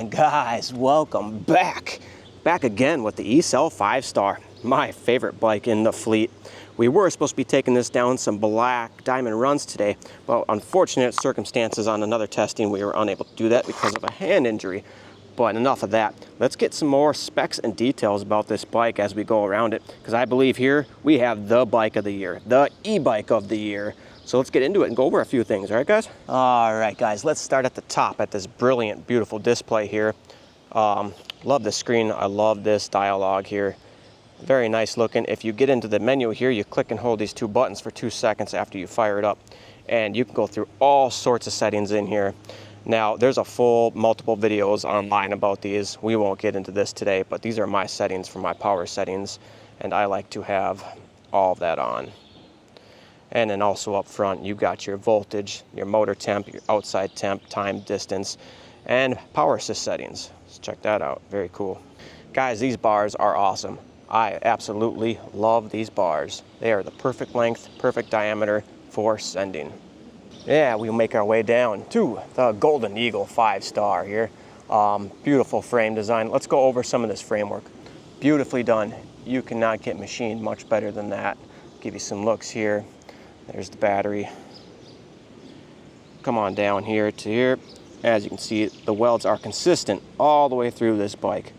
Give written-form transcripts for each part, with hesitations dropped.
And guys, welcome back. Back again with the Ecel 5-Star, my favorite bike in the fleet. We were supposed to be taking this down some black diamond runs today, but unfortunate circumstances on another testing, we were unable to do that because of a hand injury. But enough of that. Let's get some more specs and details about this bike as we go around it, because I believe here we have the bike of the year, the e-bike of the year. So let's get into it and go over a few things, all right guys? All right guys, let's start at the top at this brilliant, beautiful display here. Love the screen, I love this dialogue here. Very nice looking. If you get into the menu here, you click and hold these two buttons for 2 seconds after you fire it up. And you can go through all sorts of settings in here. Now, there's a full multiple videos online about these. We won't get into this today, but these are my settings for my power settings. And I like to have all of that on. And then also up front, you got your voltage, your motor temp, your outside temp, time, distance, and power assist settings. Let's check that out, very cool. Guys, these bars are awesome. I absolutely love these bars. They are the perfect length, perfect diameter for sending. Yeah, we'll make our way down to the Golden Eagle 5-Star here. Beautiful frame design. Let's go over some of this framework. Beautifully done. You cannot get machined much better than that. Give you some looks here. There's the battery. Come on down here to here. As you can see, the welds are consistent all the way through this bike.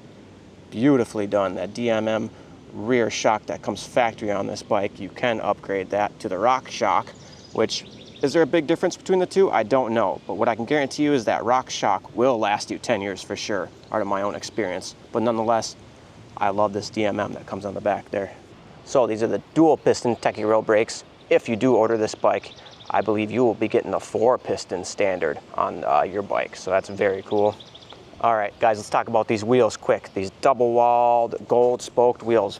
Beautifully done. That DMM rear shock that comes factory on this bike, you can upgrade that to the RockShox, which, is there a big difference between the two? I don't know, but what I can guarantee you is that RockShox will last you 10 years for sure, out of my own experience. But nonetheless, I love this DMM that comes on the back there. So these are the dual piston Techie brakes. If you do order this bike, I believe you will be getting the 4-piston standard on your bike, so that's very cool. All right, guys, let's talk about these wheels quick. These double-walled, gold-spoked wheels.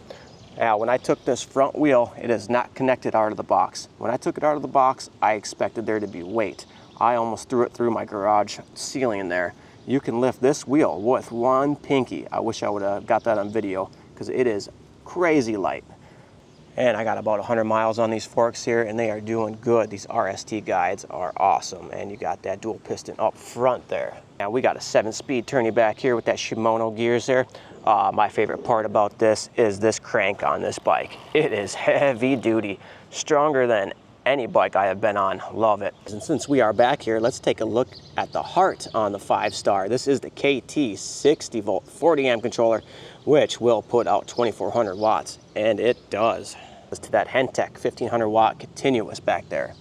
Now, when I took this front wheel, it is not connected out of the box. When I took it out of the box, I expected there to be weight. I almost threw it through my garage ceiling there. You can lift this wheel with one pinky. I wish I would have got that on video, because it is crazy light. And I got about 100 miles on these forks here, and they are doing good. These RST guides are awesome, and you got that dual piston up front there. Now we got a 7-speed turning back here with that Shimano gears there. My favorite part about this is this crank on this bike. It is heavy duty, stronger than any bike I have been on. Love it. And since we are back here, let's take a look at the heart on the 5-Star. This is the KT 60 volt 40 amp controller, which will put out 2400 watts, and it does. To that Hentech 1500 watt continuous back there.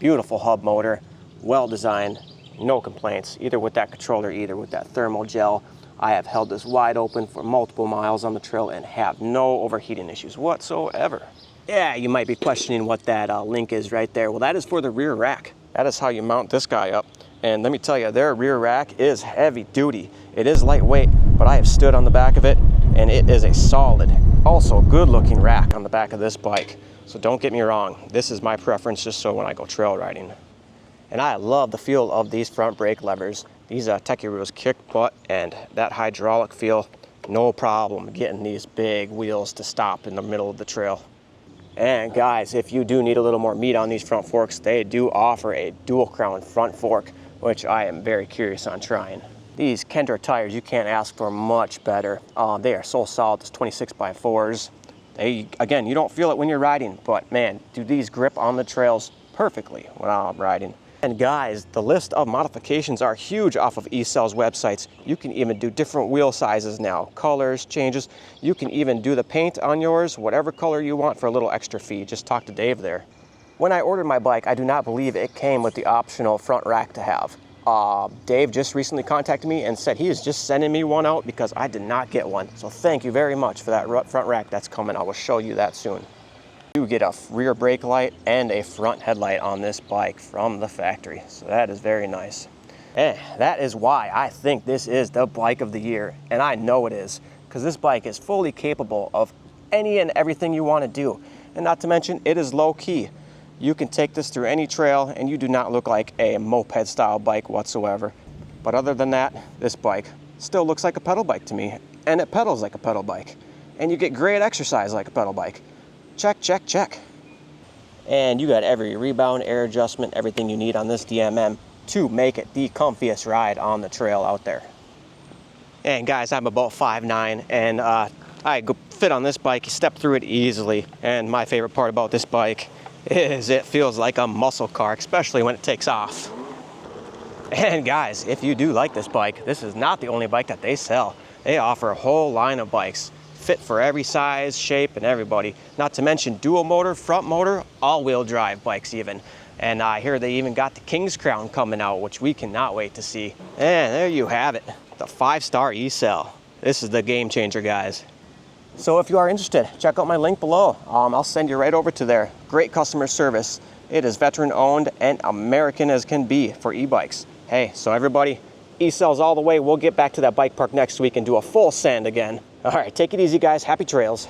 Beautiful hub motor, well designed, no complaints, either with that controller, either with that thermal gel. I have held this wide open for multiple miles on the trail and have no overheating issues whatsoever. Yeah, you might be questioning what that link is right there. Well, that is for the rear rack. That is how you mount this guy up. And let me tell you, their rear rack is heavy duty. It is lightweight, but I have stood on the back of it, and it is a solid, also good looking rack on the back of this bike. So don't get me wrong, this is my preference just so when I go trail riding. And I love the feel of these front brake levers. These Techie kick butt, and that hydraulic feel, no problem getting these big wheels to stop in the middle of the trail. And guys, if you do need a little more meat on these front forks, they do offer a dual crown front fork, which I am very curious on trying. These Kendra tires, you can't ask for much better. They are so solid, this 26x4s. Again, you don't feel it when you're riding, but man, do these grip on the trails perfectly when I'm riding. And guys, the list of modifications are huge off of Ecel's websites. You can even do different wheel sizes now, colors, changes. You can even do the paint on yours, whatever color you want for a little extra fee. Just talk to Dave there. When I ordered my bike, I do not believe it came with the optional front rack to have. Dave just recently contacted me and said he is just sending me one out because I did not get one. So thank you very much for that front rack that's coming. I will show you that soon. You get a rear brake light and a front headlight on this bike from the factory. So that is very nice. And that is why I think this is the bike of the year. And I know it is, because this bike is fully capable of any and everything you want to do. And not to mention, it is low key. You can take this through any trail and you do not look like a moped style bike whatsoever. But other than that, this bike still looks like a pedal bike to me, and it pedals like a pedal bike. And you get great exercise like a pedal bike. Check, check, check. And you got every rebound, air adjustment, everything you need on this DMM to make it the comfiest ride on the trail out there. And guys, I'm about 5'9", and I go fit on this bike, step through it easily. And my favorite part about this bike is it feels like a muscle car, especially when it takes off. And guys, if you do like this bike, this is not the only bike that they sell. They offer a whole line of bikes, fit for every size, shape, and everybody. Not to mention dual motor, front motor, all-wheel drive bikes even. And I hear they even got the King's Crown coming out, which we cannot wait to see. And there you have it, the 5-star E-Cell. This is the game changer, guys. So if you are interested, check out my link below. I'll send you right over to there. Great customer service. It is veteran owned and American as can be for e-bikes. Hey, so everybody, E-Cells all the way. We'll get back to that bike park next week and do a full send again. All right, take it easy, guys. Happy trails.